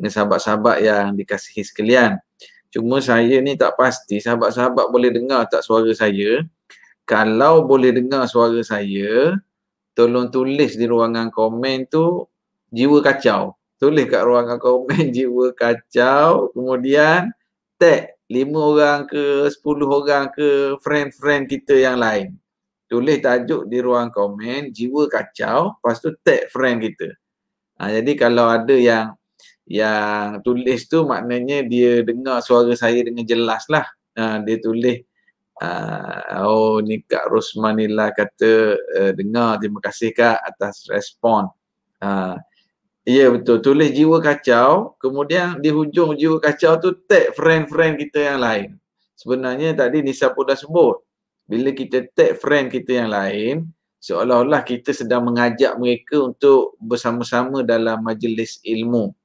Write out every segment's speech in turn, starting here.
dengan sahabat-sahabat yang dikasihi sekalian. Cuma saya ni tak pasti sahabat-sahabat boleh dengar tak suara saya. Kalau boleh dengar suara saya, tolong tulis di ruangan komen tu jiwa kacau. Tulis kat ruangan komen jiwa kacau, kemudian tag 5 orang ke 10 orang ke friend-friend kita yang lain. Tulis tajuk di ruang komen jiwa kacau, lepas tu tag friend kita. Jadi kalau ada yang tulis tu maknanya dia dengar suara saya dengan jelas lah. Dia tulis oh ni Kak Rosmanila kata dengar, terima kasih Kak atas respon. Ya betul, tulis jiwa kacau, kemudian di hujung jiwa kacau tu tag friend-friend kita yang lain. Sebenarnya tadi Nisa pun dah sebut, bila kita tag friend kita yang lain, seolah-olah kita sedang mengajak mereka untuk bersama-sama dalam majlis ilmu.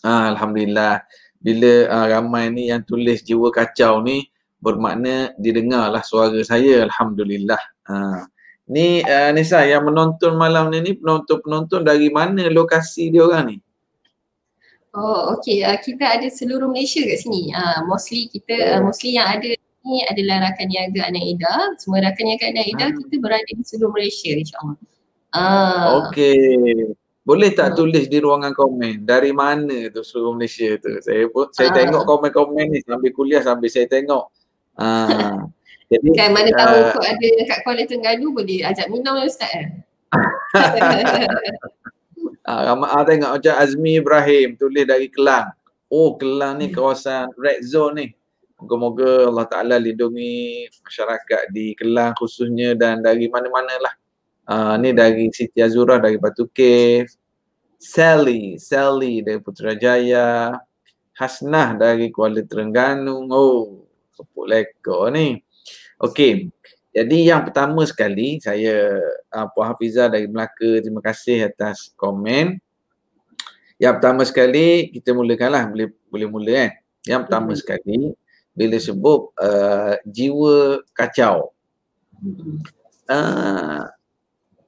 Alhamdulillah, bila ramai ni yang tulis jiwa kacau ni, bermakna didengarlah suara saya, Alhamdulillah. Ni Nisa, yang menonton malam ni penonton-penonton dari mana lokasi dia orang ni? Oh okey, kita ada seluruh Malaysia kat sini. Mostly kita mostly yang ada ni adalah rakan niaga Anak Ida. Semua rakan niaga Anak Ida kita berada di seluruh Malaysia, insya-Allah. Okey. Boleh tak tulis di ruangan komen dari mana tu seluruh Malaysia tu? Saya tengok komen-komen ni sambil kuliah, sambil saya tengok. Jadi kan mana tahu kau ada dekat Kuala Terengganu, boleh ajak minum Ustaz. Tengok macam Azmi Ibrahim tulis dari Kelang. Oh, Kelang ni kawasan red zone ni. Moga-moga Allah Ta'ala lindungi masyarakat di Kelang khususnya dan dari mana-mana lah. Ni dari Siti Azura dari Batu Cave, Sally dari Putrajaya, Hasnah dari Kuala Terengganu. Oh, kepuk leko ni. Okey, jadi yang pertama sekali saya Puan Hafizah dari Melaka, terima kasih atas komen. Yang pertama sekali kita mulakanlah, boleh mula kan. Yang pertama sekali bila sebut jiwa kacau.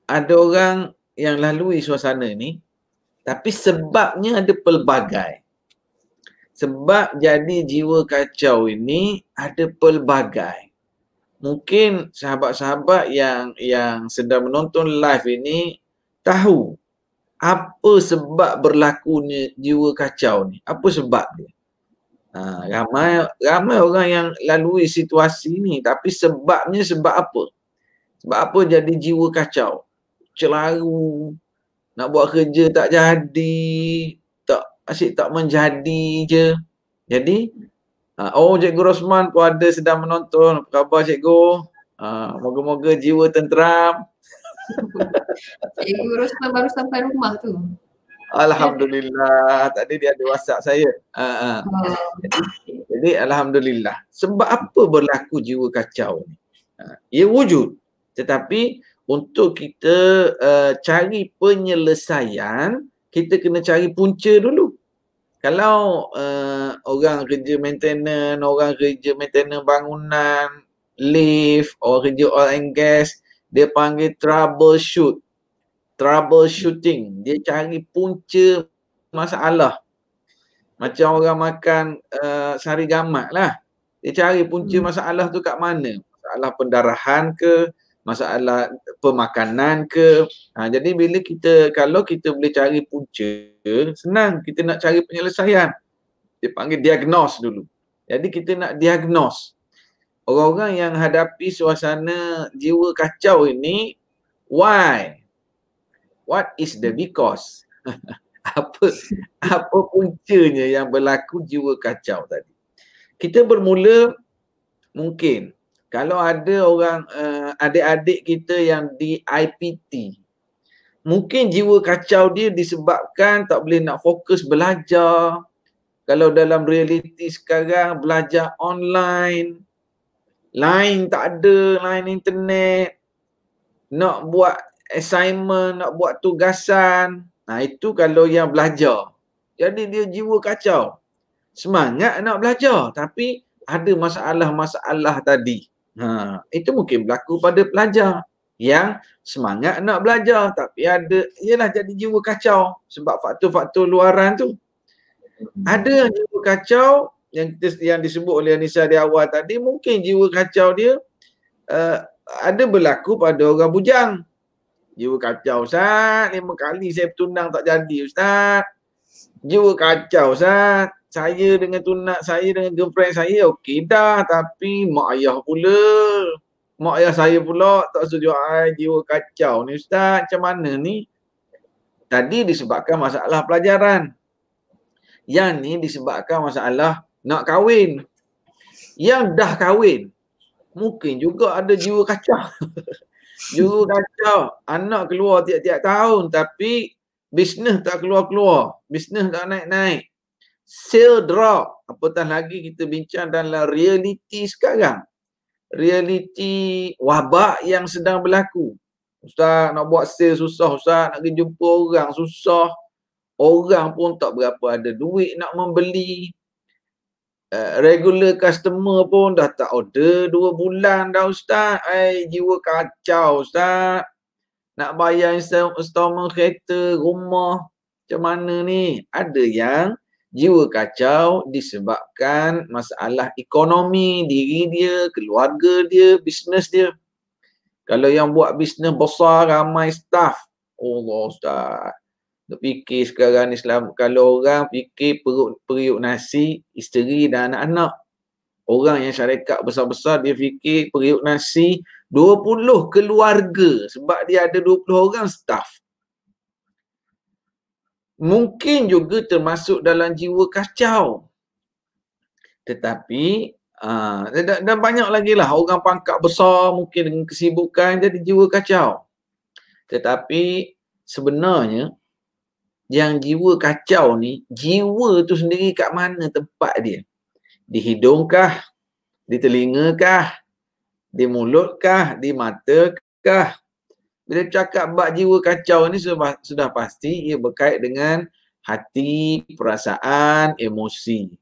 Ada orang yang lalui suasana ni, tapi sebabnya ada pelbagai. Sebab jadi jiwa kacau ini ada pelbagai. Mungkin sahabat-sahabat yang sedang menonton live ini tahu apa sebab berlakunya jiwa kacau ni. Apa sebab dia? Ramai orang yang lalui situasi ni, tapi sebabnya sebab apa? Sebab apa jadi jiwa kacau? Celaru, nak buat kerja tak jadi, asyik tak menjadi je. Jadi, Cikgu Rosman pun ada sedang menonton. Apa khabar Cikgu? Moga-moga jiwa tenteram. Cikgu Rosman baru sampai rumah tu. Alhamdulillah. Tadi dia ada WhatsApp saya. Jadi Alhamdulillah. Sebab apa berlaku jiwa kacau ni? Ia wujud. Tetapi untuk kita cari penyelesaian, kita kena cari punca dulu. Kalau orang kerja maintenance, orang kerja maintenance bangunan, lift, orang kerja oil and gas, dia panggil troubleshooting. Dia cari punca masalah. Macam orang makan sari gamat lah. Dia cari punca masalah tu kat mana. Masalah pendarahan ke, masalah pemakanan ke. Jadi kalau kita boleh cari punca, senang kita nak cari penyelesaian. Dia panggil diagnose dulu. Jadi kita nak diagnose. Orang-orang yang hadapi suasana jiwa kacau ini, why? What is the because? apa puncanya yang berlaku jiwa kacau tadi? Kita bermula mungkin kalau ada orang adik-adik kita yang di IPT, mungkin jiwa kacau dia disebabkan tak boleh nak fokus belajar. Kalau dalam realiti sekarang belajar online, line tak ada, line internet, nak buat assignment, nak buat tugasan. Itu kalau yang belajar. Jadi dia jiwa kacau. Semangat nak belajar tapi ada masalah-masalah tadi. Itu mungkin berlaku pada pelajar yang semangat nak belajar tapi ada, ialah jadi jiwa kacau sebab faktor-faktor luaran tu. Ada jiwa kacau yang disebut oleh Anissa di awal tadi, mungkin jiwa kacau dia ada berlaku pada orang bujang. Jiwa kacau, Ustaz, 5 kali saya bertunang tak jadi, Ustaz. Jiwa kacau, Ustaz. Saya dengan girlfriend saya okey dah, tapi mak ayah saya pula tak setuju. Jiwa kacau ni, Ustaz, macam mana ni? Tadi disebabkan masalah pelajaran. Yang ni disebabkan masalah nak kahwin. Yang dah kahwin, mungkin juga ada jiwa kacau. Jiwa kacau. Anak keluar tiap-tiap tahun tapi bisnes tak keluar-keluar. Bisnes tak naik-naik. Sale drop. Apatah lagi kita bincang dalam realiti sekarang. Realiti wabak yang sedang berlaku. Ustaz, nak buat sale susah, Ustaz. Nak pergi jumpa orang susah. Orang pun tak berapa ada duit nak membeli. Regular customer pun dah tak order 2 bulan dah, Ustaz. Jiwa kacau, Ustaz. Nak bayar installment kereta, rumah. Macam mana ni? Ada yang jiwa kacau disebabkan masalah ekonomi diri dia, keluarga dia, bisnes dia. Kalau yang buat bisnes besar, ramai staff. Allah, Ustaz. Nak fikir sekarang ni kalau orang fikir periuk nasi, isteri dan anak-anak. Orang yang syarikat besar-besar dia fikir periuk nasi 20 keluarga sebab dia ada 20 orang staff. Mungkin juga termasuk dalam jiwa kacau. Tetapi dan banyak lagi lah orang pangkat besar mungkin dengan kesibukan jadi jiwa kacau. Tetapi sebenarnya yang jiwa kacau ni, jiwa tu sendiri kat mana tempat dia? Di hidung kah? Di telinga kah? Di mulut kah? Di mata kah? Bila cakap bab jiwa kacau ni sudah pasti ia berkait dengan hati, perasaan, emosi.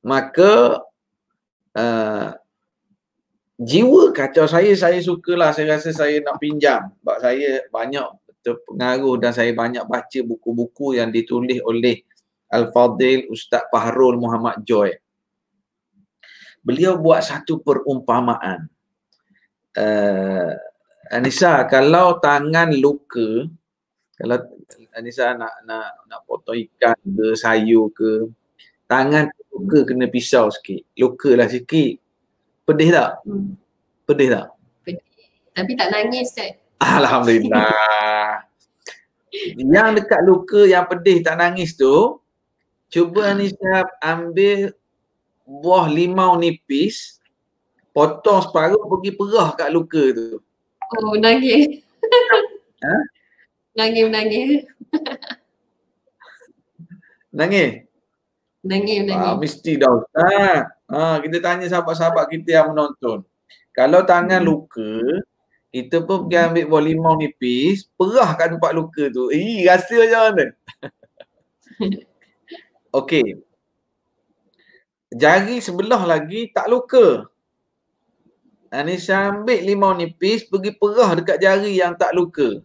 Maka jiwa kacau saya sukalah, saya rasa saya nak pinjam sebab saya banyak terpengaruh dan saya banyak baca buku-buku yang ditulis oleh Al-Fadhil Ustaz Fahrul Muhammad Joy. Beliau buat satu perumpamaan. Anissa, kalau tangan luka, kalau Anissa nak potong ikan ke sayur ke, tangan luka kena pisau sikit, luka lah sikit, pedih tak? Pedih tak? Pedih. Tapi tak nangis, Ustaz. Alhamdulillah. Yang dekat luka yang pedih tak nangis tu, cuba Anissa ambil buah limau nipis, potong separuh, pergi perah kat luka tu. Oh, menangis. Ha? Menangis. Nangis? Menangis. Mesti dah, Ustaz. Kita tanya sahabat-sahabat kita yang menonton. Kalau tangan luka, kita pun pergi ambil buah limau nipis, perah kat tempat luka tu. Rasa macam mana? Okey. Jari sebelah lagi tak luka. Anissa ambil limau nipis, pergi perah dekat jari yang tak luka.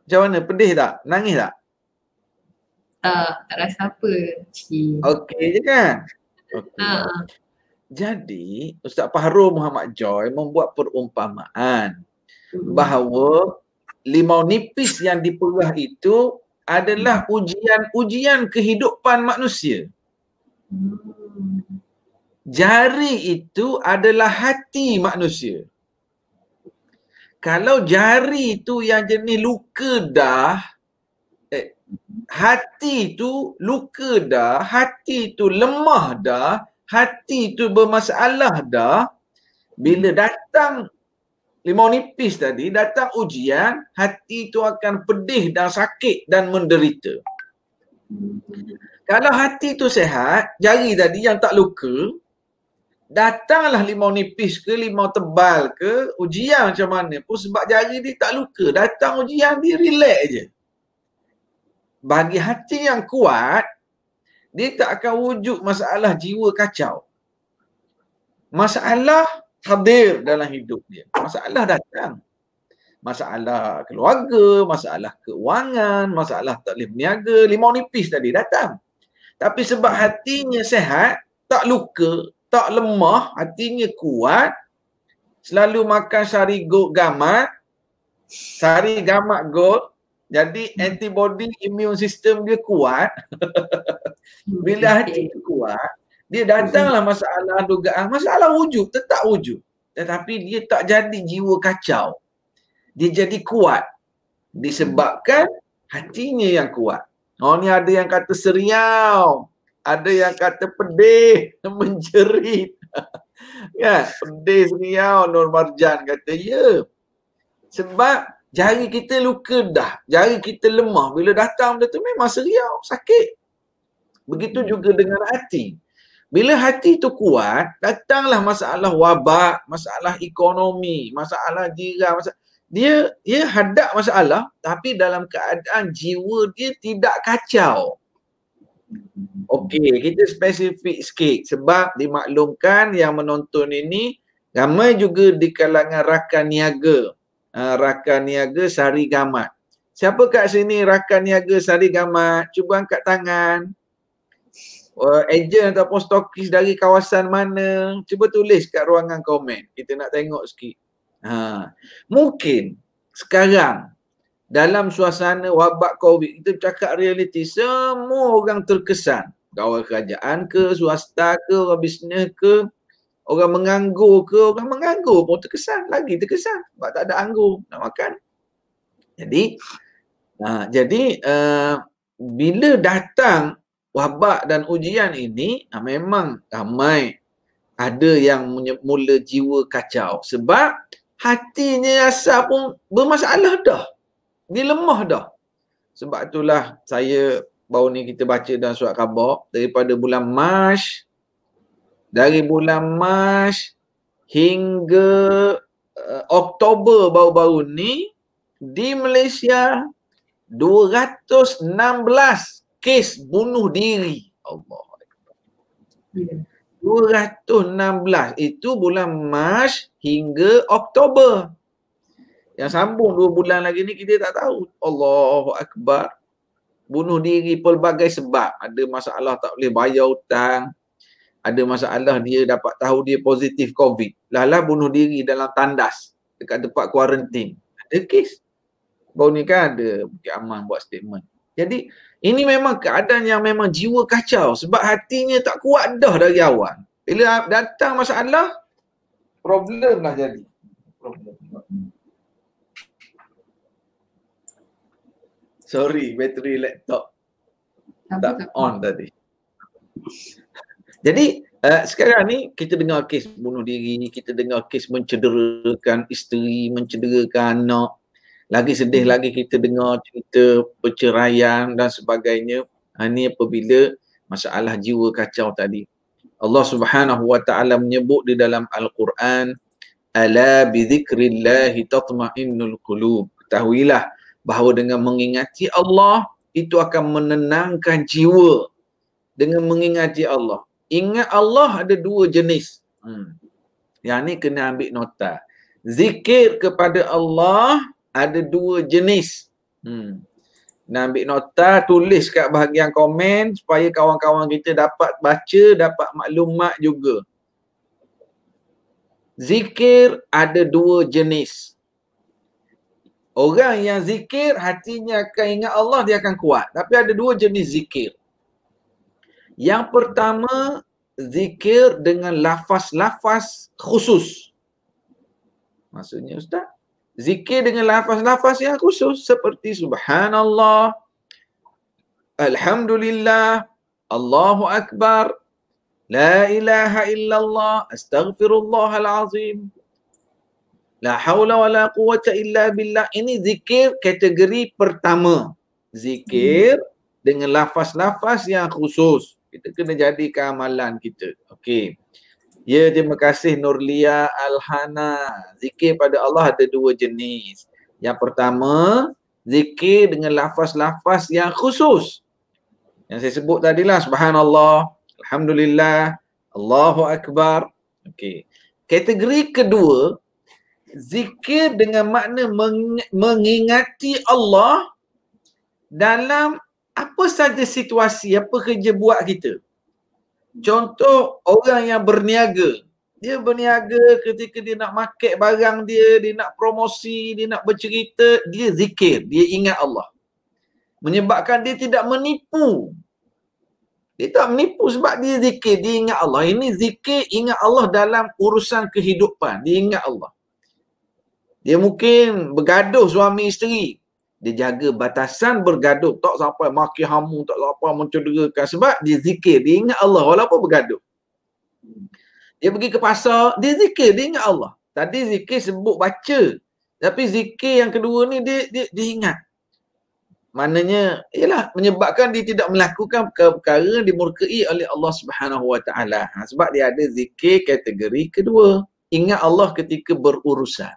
Macam mana? Pedih tak? Nangis tak? Tak rasa apa. Okey je kan? Okay. Jadi, Ustaz Fahrul Muhammad Joy membuat perumpamaan bahawa limau nipis yang diperah itu adalah ujian kehidupan manusia. Jari itu adalah hati manusia. Kalau jari itu yang jenis luka dah, hati itu luka dah, hati itu lemah dah, hati itu bermasalah dah, bila datang limau nipis tadi, datang ujian, hati itu akan pedih dan sakit dan menderita. Kalau hati itu sehat, jari tadi yang tak luka, datanglah limau nipis ke limau tebal ke, ujian macam mana pun sebab jari dia tak luka, datang ujian dia relax je. Bagi hati yang kuat, dia tak akan wujud masalah jiwa kacau. Masalah hadir dalam hidup dia. Masalah datang. Masalah keluarga, masalah keuangan, masalah tak boleh berniaga, limau nipis tadi datang. Tapi sebab hatinya sehat, tak luka, tak lemah, hatinya kuat, selalu makan sari gamat, sari gamat gold, jadi antibody immune system dia kuat. Bila hati kuat, dia datanglah masalah dugaan, masalah wujud, tetap wujud. Tetapi dia tak jadi jiwa kacau. Dia jadi kuat. Disebabkan hatinya yang kuat. Oh, ni ada yang kata seriau. Ada yang kata pedih, menjerit. Ya, pedih seriau. Nur Marjan kata, ya. Sebab jari kita luka dah. Jari kita lemah. Bila datang benda tu memang seriau, sakit. Begitu juga dengan hati. Bila hati tu kuat, datanglah masalah wabak, masalah ekonomi, masalah jiran, dia hadap masalah tapi dalam keadaan jiwa dia tidak kacau. Okey, kita spesifik sikit sebab dimaklumkan yang menonton ini ramai juga di kalangan rakan niaga. Rakan niaga Sari Gamat. Siapa kat sini rakan niaga Sari Gamat? Cuba angkat tangan. Ejen ataupun stokis dari kawasan mana? Cuba tulis kat ruangan komen. Kita nak tengok sikit. Mungkin sekarang dalam suasana wabak COVID, kita cakap realiti, semua orang terkesan. Kawal kerajaan ke, swasta ke, orang bisnes ke, orang menganggur ke, orang menganggur pun terkesan. Lagi terkesan sebab tak ada anggur nak makan. Jadi bila datang wabak dan ujian ini, memang ramai ada yang mula jiwa kacau. Sebab hatinya rasa pun bermasalah dah. Dia lemah dah. Sebab itulah saya baru ni kita baca dalam surat khabar daripada bulan Mac, dari bulan Mac hingga Oktober baru-baru ni di Malaysia 216 kes bunuh diri. Allah. 216 itu bulan Mac hingga Oktober. Yang sambung 2 bulan lagi ni kita tak tahu. Allahu Akbar. Bunuh diri pelbagai sebab. Ada masalah tak boleh bayar hutang. Ada masalah dia dapat tahu dia positif COVID. Lah bunuh diri dalam tandas dekat tempat kuarantin. Ada kes. Baru ni kan ada Bukit Aman buat statement. Jadi ini memang keadaan yang memang jiwa kacau sebab hatinya tak kuat dah dari awal. Bila datang masalah, problem lah jadi. Problem. Sorry, bateri laptop tak on tadi. Jadi sekarang ni kita dengar kes bunuh diri, kita dengar kes mencederakan isteri, mencederakan anak. Lagi sedih lagi kita dengar cerita perceraian dan sebagainya. Ini apabila masalah jiwa kacau tadi. Allah Subhanahu wa taala menyebut di dalam Al-Quran, ala bi dzikrillahi tatma'innul qulub. Ketahuilah bahawa dengan mengingati Allah itu akan menenangkan jiwa. Dengan mengingati Allah. Ingat Allah ada 2 jenis. Yang ni kena ambil nota. Zikir kepada Allah ada 2 jenis. Nak ambil nota, tulis kat bahagian komen supaya kawan-kawan kita dapat baca, dapat maklumat juga. Zikir ada 2 jenis. Orang yang zikir hatinya akan ingat Allah, dia akan kuat. Tapi ada 2 jenis zikir. Yang pertama, zikir dengan lafaz-lafaz khusus. Maksudnya Ustaz, zikir dengan lafaz-lafaz yang khusus seperti Subhanallah, Alhamdulillah, Allahu Akbar, La ilaha illallah, Astaghfirullahal azim, La hawla wa la quwwata illa billah. Ini zikir kategori pertama. Zikir dengan lafaz-lafaz yang khusus. Kita kena jadikan amalan kita. Okey. Ya, terima kasih Nurlia Alhana. Zikir pada Allah ada 2 jenis. Yang pertama, zikir dengan lafaz-lafaz yang khusus. Yang saya sebut tadilah, Subhanallah, Alhamdulillah, Allahu Akbar. Okey. Kategori kedua, zikir dengan makna mengingati Allah dalam apa saja situasi, apa kerja buat kita. Contoh orang yang berniaga. Dia berniaga ketika dia nak market barang dia nak promosi, dia nak bercerita, dia zikir, dia ingat Allah. Menyebabkan dia tidak menipu. Dia tak menipu sebab dia zikir, dia ingat Allah. Ini zikir ingat Allah dalam urusan kehidupan. Dia ingat Allah. Dia mungkin bergaduh suami isteri. Dia jaga batasan bergaduh. Tak sampai maki hamu, tak sampai mencederakan. Sebab dia zikir, dia ingat Allah walaupun bergaduh. Dia pergi ke pasar, dia zikir, dia ingat Allah. Tadi zikir sebut baca. Tapi zikir yang kedua ni dia ingat. Maknanya, ialah menyebabkan dia tidak melakukan perkara yang dimurkai oleh Allah Subhanahu Wa Taala. Sebab dia ada zikir kategori kedua. Ingat Allah ketika berurusan.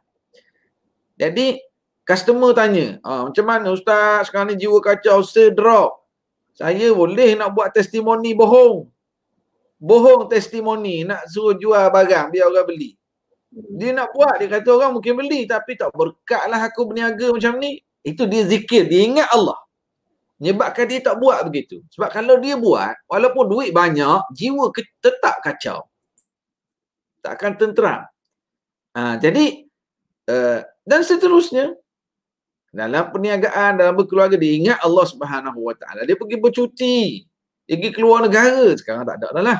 Jadi, customer tanya, macam mana Ustaz sekarang ni jiwa kacau, drop. Saya boleh nak buat testimoni bohong. Bohong testimoni, nak suruh jual barang biar orang beli. Dia nak buat, dia kata orang mungkin beli tapi tak berkat lah aku berniaga macam ni. Itu dia zikir, dia ingat Allah. Menyebabkan dia tak buat begitu. Sebab kalau dia buat, walaupun duit banyak, jiwa tetap kacau. Tak akan tenteram. Jadi, dan seterusnya, dalam perniagaan, dalam berkeluarga, dia ingat Allah Subhanahu Wa Taala. Dia pergi bercuti, dia pergi keluar negara. Sekarang tak ada lah.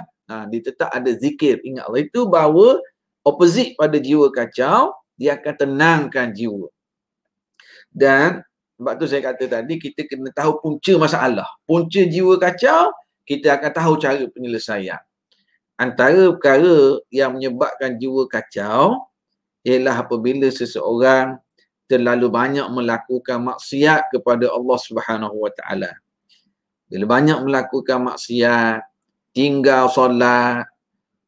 Dia tetap ada zikir, ingat Allah. Itu bahawa opposite pada jiwa kacau, dia akan tenangkan jiwa. Dan sebab tu saya kata tadi, kita kena tahu punca masalah. Punca jiwa kacau, kita akan tahu cara penyelesaian. Antara perkara yang menyebabkan jiwa kacau ialah apabila seseorang terlalu banyak melakukan maksiat kepada Allah Subhanahu Wa Taala. Bila banyak melakukan maksiat, tinggal solat,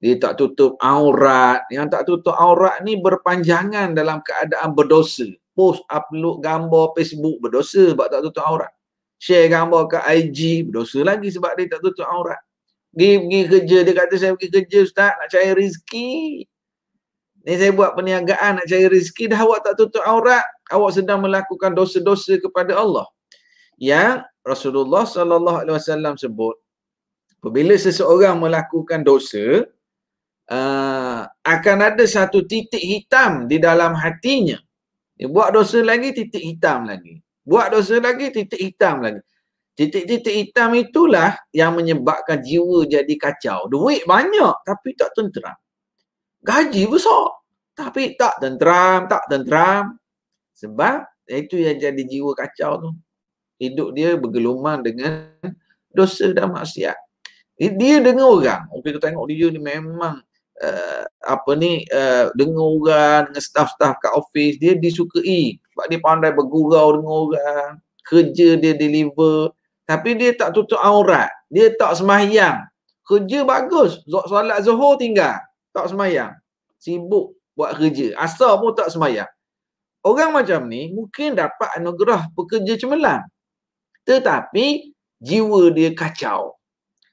dia tak tutup aurat. Yang tak tutup aurat ni berpanjangan dalam keadaan berdosa. Post, upload gambar Facebook, berdosa sebab tak tutup aurat. Share gambar kat IG, berdosa lagi sebab dia tak tutup aurat. Pergi kerja, dia kata saya pergi kerja Ustaz, nak cari rezeki. Ni saya buat perniagaan nak cari rezeki, dah awak tak tutup aurat, awak sedang melakukan dosa-dosa kepada Allah. Yang Rasulullah SAW sebut, apabila seseorang melakukan dosa, akan ada satu titik hitam di dalam hatinya. Dia buat dosa lagi, titik hitam lagi. Buat dosa lagi, titik hitam lagi. Titik-titik hitam itulah yang menyebabkan jiwa jadi kacau. Duit banyak tapi tak tenteram. Gaji besar tapi tak tenteram. Sebab itu yang jadi jiwa kacau tu. Hidup dia bergeluman dengan dosa dan maksiat. Dia dengar orang. Kita tengok dia ni memang dengar orang, dengan staff-staff kat office, dia disukai sebab dia pandai bergurau dengan orang, kerja dia deliver, tapi dia tak tutup aurat, dia tak sembahyang. Kerja bagus, solat Zuhur tinggal, tak sembahyang, sibuk buat kerja, asal pun tak sembahyang. Orang macam ni mungkin dapat anugerah pekerja cemerlang, tetapi jiwa dia kacau.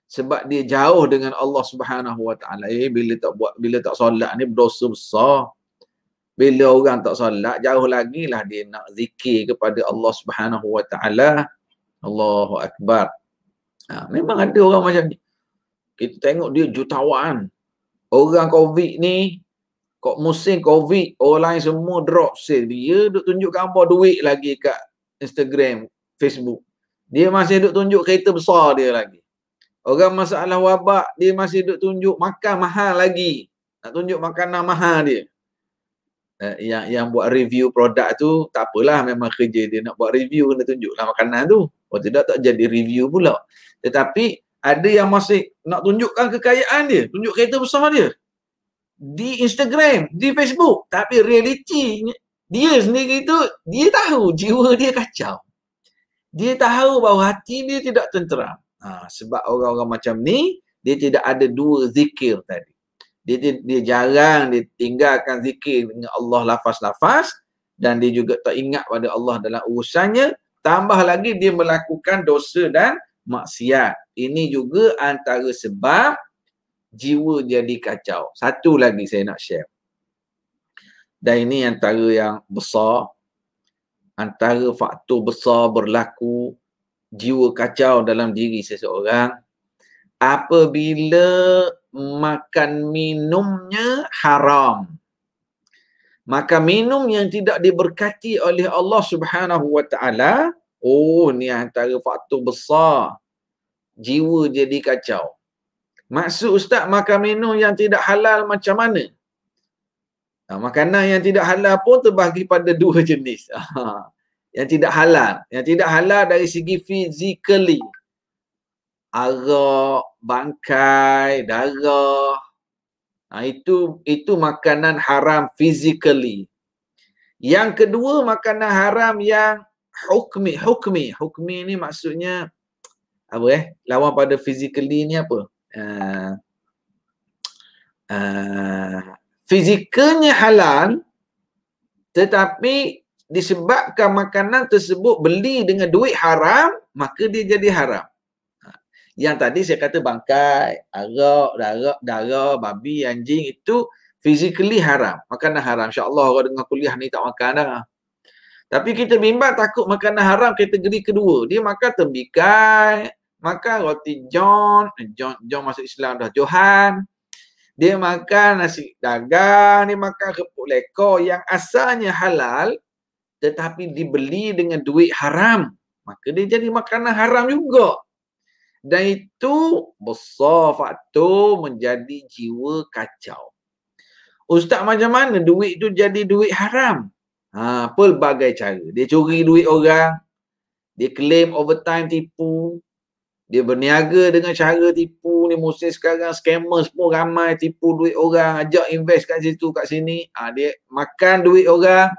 Sebab dia jauh dengan Allah Subhanahu Wa Taala. Bila tak solat ni berdosa besar. Bila orang tak solat, jauh lagi lah dia nak zikir kepada Allah Subhanahu Wa Taala. Allahu Akbar. Memang ada orang macam ni. Kita tengok dia jutawan. Orang COVID ni, musim COVID, orang lain semua drop sale. Dia duk tunjuk gambar duit lagi kat Instagram, Facebook. Dia masih duk tunjuk kereta besar dia lagi. Orang masalah wabak, dia masih duk tunjuk makan mahal lagi. Nak tunjuk makanan mahal dia. Yang buat review produk tu, tak apalah, memang kerja dia nak buat review, kena tunjuklah makanan tu. Kalau tidak, tak jadi review pula. Tetapi, ada yang masih nak tunjukkan kekayaan dia, tunjuk kereta besar dia. Di Instagram, di Facebook. Tapi realiti, dia sendiri tu, dia tahu jiwa dia kacau. Dia tahu bahawa hati dia tidak tenteram. Sebab orang-orang macam ni, dia tidak ada dua zikir tadi. Dia jarang dia tinggalkan zikir dengan Allah lafaz-lafaz, dan dia juga tak ingat pada Allah dalam urusannya. Tambah lagi dia melakukan dosa dan maksiat. Ini juga antara sebab jiwa jadi kacau. Satu lagi saya nak share. Dan ini antara yang besar, antara faktor besar berlaku jiwa kacau dalam diri seseorang apabila makan minumnya haram. Maka minum yang tidak diberkati oleh Allah Subhanahu wa taala, ni antara faktor besar jiwa jadi kacau. Maksud ustaz makan minum yang tidak halal macam mana? Makanan yang tidak halal pun terbahagi pada dua jenis. Yang tidak halal. Yang tidak halal dari segi physically. Arak, bangkai, darah. Itu makanan haram physically. Yang kedua makanan haram yang hukmi. Hukmi ni maksudnya apa lawan pada physically ni apa? Fizikalnya halal tetapi disebabkan makanan tersebut beli dengan duit haram, maka dia jadi haram. Yang tadi saya kata bangkai, arak, darah, babi, anjing itu physically haram. Makanan haram. InsyaAllah orang dengar kuliah ni tak makan dah. Tapi kita bimbang takut makanan haram kategori kedua. Dia makan tembikai, makan roti John masuk Islam dah, Johan. Dia makan nasi dagang, dia makan kerupuk lekor yang asalnya halal tetapi dibeli dengan duit haram. Maka dia jadi makanan haram juga. Dan itu besar faktor menjadi jiwa kacau. Ustaz macam mana duit tu jadi duit haram? Pelbagai cara. Dia curi duit orang, dia claim overtime tipu, dia berniaga dengan cara tipu ni. Musim sekarang scammers pun ramai tipu duit orang, ajak invest kat situ kat sini. Dia makan duit orang.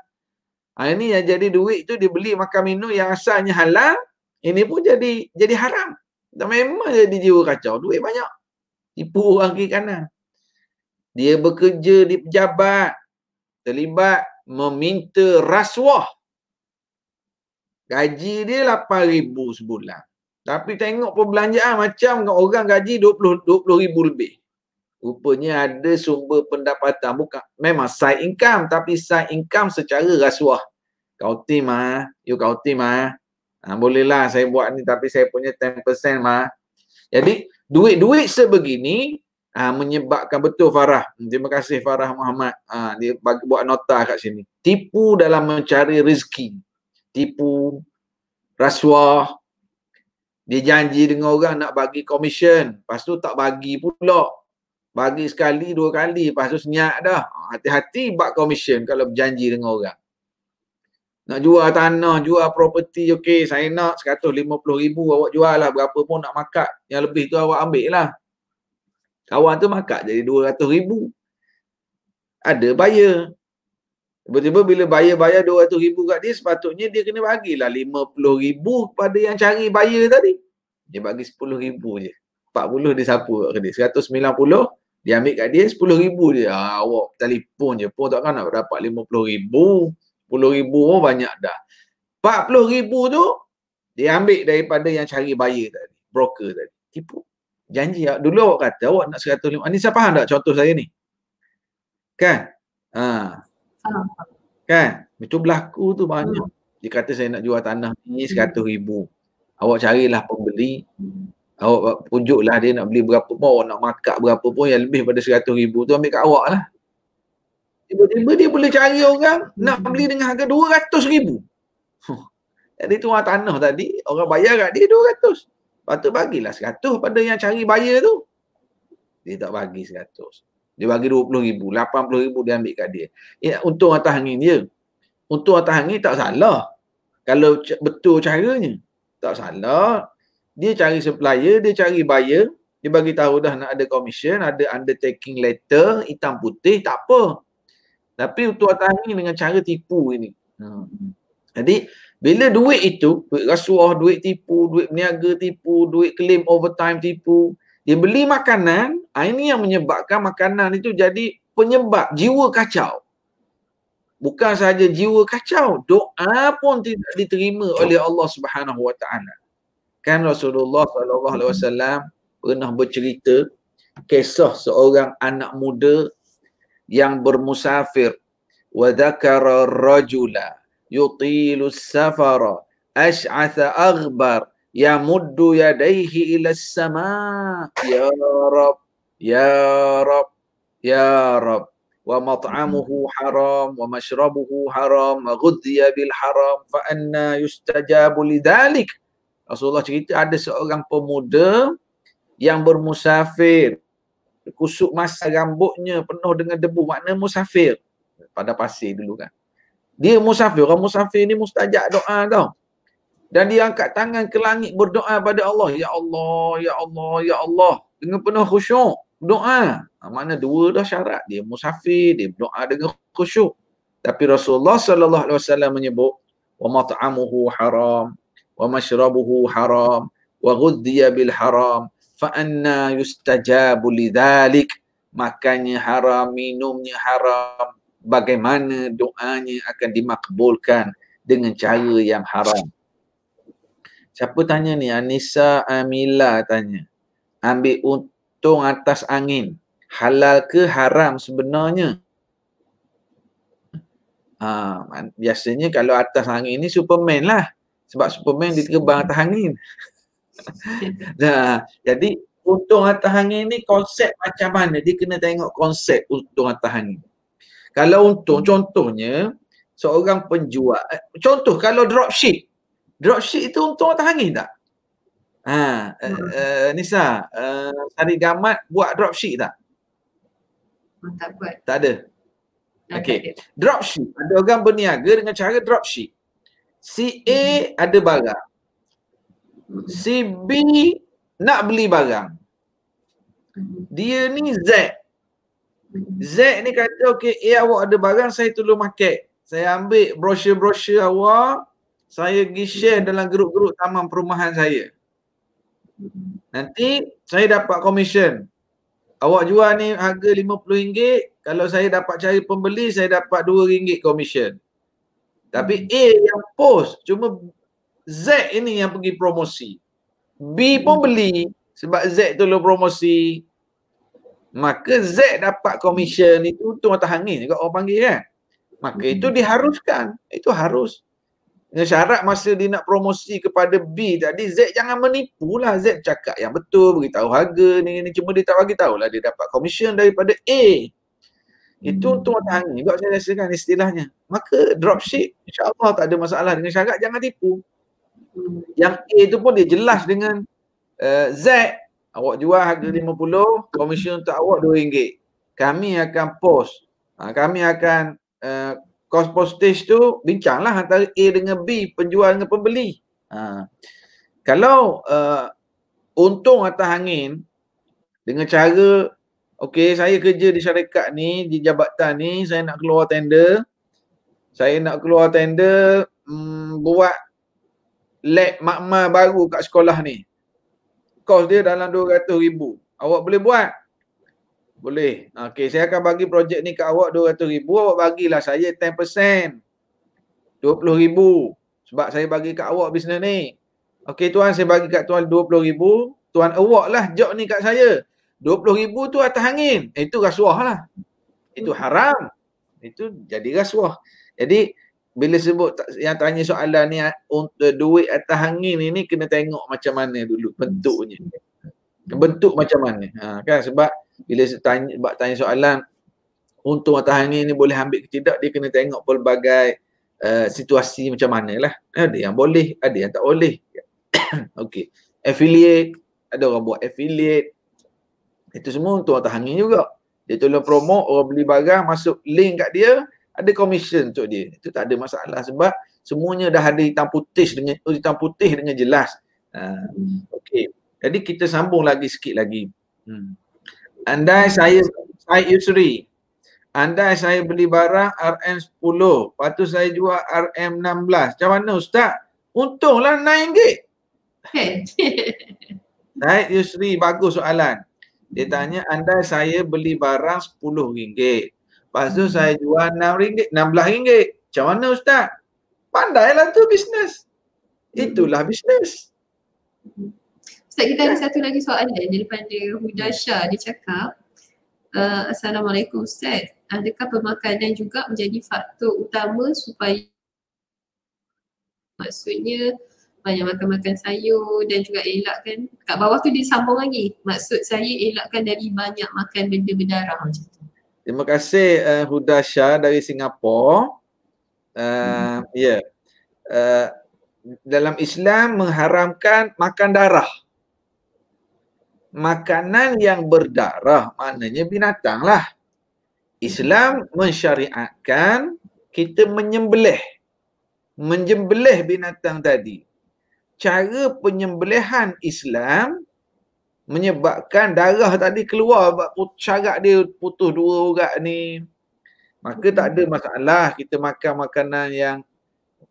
Ini yang jadi duit tu dia beli makan minum yang asalnya halal, ini pun jadi haram. Dan memang jadi jiwa kacau. Duit banyak. Tipu orang kiri kanan. Dia bekerja di pejabat, terlibat meminta rasuah. Gaji dia 8,000 sebulan. Tapi tengok perbelanjaan macam orang gaji 20,000 lebih. Rupanya ada sumber pendapatan. Bukan, memang side income. Tapi side income secara rasuah. Kau tim you kau tim bolehlah saya buat ni tapi saya punya 10% Jadi duit-duit sebegini menyebabkan betul Farah. Terima kasih Farah Muhammad. Dia buat nota kat sini. Tipu dalam mencari rezeki. Tipu, rasuah. Dia janji dengan orang nak bagi komisen. Lepas tu tak bagi pula. Bagi sekali, dua kali. Lepas tu senyap dah. Hati-hati bak komisen kalau berjanji dengan orang. Nak jual tanah, jual properti, okey, saya nak 150,000, awak jual lah, berapa pun nak makat. Yang lebih tu awak ambil lah. Kawan tu makat jadi 200,000. Ada buyer. Tiba-tiba bila buyer-bayar 200,000 kat dia, sepatutnya dia kena bagilah 50,000 kepada yang cari buyer tadi. Dia bagi 10,000 je. 40 dia sapu kat dia. 190 dia ambil kat dia, 10,000 je. Awak telefon je pun takkan nak dapat 50,000. 10,000 pun banyak dah. 40,000 tu dia ambil daripada yang cari buyer tadi, broker tadi. Tipu. Janji dulu awak kata awak nak 150. Ni siapa faham tak contoh saya ni? Kan? Kan? Itu berlaku tu banyak. Dia kata saya nak jual tanah ni 100,000. Awak carilah pembeli. Awak pujuklah dia nak beli berapa pun, awak nak makat berapa pun, yang lebih pada 100,000 tu ambil kat awak lah. Tiba-tiba dia boleh cari orang nak beli dengan harga 200,000. Jadi tuan tanah tadi, orang bayar kat dia 200. Lepas tu bagilah 100 pada yang cari buyer tu. Dia tak bagi 100. Dia bagi 20,000, 80,000 dia ambil kat dia. Untung atas angin dia. Untung atas angin tak salah. Kalau betul caranya, tak salah. Dia cari supplier, dia cari buyer, dia bagi tahu dah nak ada commission, ada undertaking letter, hitam putih, tak apa. Tapi untuk atas angin dengan cara tipu ini. Jadi, bila duit itu, duit rasuah, duit tipu, duit berniaga tipu, duit claim overtime tipu, dia beli makanan, ini yang menyebabkan makanan itu jadi penyebab jiwa kacau. Bukan sahaja jiwa kacau, doa pun tidak diterima oleh Allah Subhanahu Wa Taala. Kan Rasulullah SAW pernah bercerita kisah seorang anak muda yang bermusafir. Wa dzakara rajula yutilu safara ash'atha aghbar yamuddu yadayhi ila sama, ya Rab, ya Rab, ya Rab. Wa mat'amuhu haram wa mashrabuhu haram wa ghudhiya bil haram fa anna yustajabu lidzalik. Rasulullah cerita ada seorang pemuda yang bermusafir, kusuk masa rambutnya penuh dengan debu, makna musafir pada pasir dulu kan. Dia musafir, orang musafir ni mustajab doa tau. Dan dia angkat tangan ke langit berdoa pada Allah, ya Allah, ya Allah, ya Allah, dengan penuh khusyuk doa. Makna dua dah syarat, dia musafir, dia berdoa dengan khusyuk. Tapi Rasulullah sallallahu alaihi wasallam menyebut wa mat'amuhu haram wa mashrabuhu haram wa ghudhiya bil haram fa anna yustajabu lidzalik. Makannya haram, minumnya haram, bagaimana doanya akan dimakbulkan dengan cara yang haram. Siapa tanya ni? Anissa Amila tanya. Ambil untung atas angin, halal ke haram sebenarnya? Biasanya kalau atas angin ni Superman lah. Sebab Superman dia terbang atas angin. Nah, jadi untung atas angin ni konsep macam mana? Dia kena tengok konsep untung atas angin. Kalau untung, contohnya seorang penjual, contoh kalau dropship. Dropship itu untung atas angin tak? Nisa, Sari Gamat buat dropship tak? Tak buat. Tak ada. Okey. Dropship, ada orang berniaga dengan cara dropship. Si A ada barang. Si B nak beli barang. Dia ni Z. Z ni kata, okey, awak ada barang, saya tolong market. Saya ambil brosur-brosur awak, saya pergi share dalam grup-grup taman perumahan saya. Nanti saya dapat komisen. Awak jual ni harga RM50, kalau saya dapat cari pembeli, saya dapat RM2 komisen. Tapi A yang post, cuma Z ini yang pergi promosi. B pun beli sebab Z tolong promosi. Maka Z dapat komisen, itu untung atas angin juga orang panggil kan. Maka itu diharuskan, itu harus. Dengan syarat masa dia nak promosi kepada B tadi, Z jangan menipu lah. Z cakap yang betul, beritahu harga ni, cuma dia tak bagi tahulah dia dapat komisen daripada A. Itu untung atas angin juga saya rasakan istilahnya. Maka dropship insya-Allah tak ada masalah, dengan syarat jangan tipu. Yang A tu pun dia jelas dengan Z, awak jual harga 50, komisen untuk awak RM2. Kami akan post, kami akan kos postage tu bincanglah antara A dengan B, penjual dengan pembeli. Kalau untung atas angin dengan cara, okey, saya kerja di syarikat ni, di jabatan ni, saya nak keluar tender. Saya nak keluar tender buat lab makmal baru kat sekolah ni. Kos dia dalam RM200,000. Awak boleh buat? Boleh. Okey, saya akan bagi projek ni kat awak RM200,000. Awak bagilah saya 10%. RM20,000. Sebab saya bagi kat awak bisnes ni. Okey tuan, saya bagi kat tuan RM20,000. Tuan award lah job ni kat saya. RM20,000 tu atas angin. Itu rasuah lah. Itu haram. Itu jadi rasuah. Jadi bila sebut yang tanya soalan ni, duit atas angin ni kena tengok macam mana dulu bentuknya. Bentuk macam mana. Kan sebab bila tanya soalan untung atas angin ni boleh ambil ke tidak, dia kena tengok pelbagai situasi macam mana lah. Ada yang boleh, ada yang tak boleh. Okey. Affiliate, ada orang buat affiliate. Itu semua untung atas angin juga. Dia tolong promote, orang beli barang, masuk link kat dia, ada komisen untuk dia. Itu tak ada masalah sebab semuanya dah ada hitam putih dengan jelas. Okey. Jadi kita sambung lagi sikit lagi. Andai saya Yusri, andai saya beli barang RM10, lepas tu saya jual RM16. Macam mana Ustaz? Untunglah RM9. Said Yusri, bagus soalan. Dia tanya, andai saya beli barang RM10, lepas tu saya jual RM16. Macam mana Ustaz? Pandailah tu bisnes. Itulah bisnes. Ustaz, kita ada satu lagi soalan daripada Hudasha. Dia cakap, Assalamualaikum Ustaz, adakah pemakanan juga menjadi faktor utama supaya, maksudnya banyak makan sayur dan juga elakkan, kat bawah tu dia sambung lagi, maksud saya elakkan dari banyak makan benda berdarah macam tu. Terima kasih Huda Shah dari Singapura. Ya. Dalam Islam mengharamkan makan darah. Makanan yang berdarah maknanya binatang lah. Islam mensyariatkan kita menyembelih binatang tadi. Cara penyembelihan Islam menyebabkan darah tadi keluar, syarat dia putus dua urat ni. Maka tak ada masalah kita makan makanan yang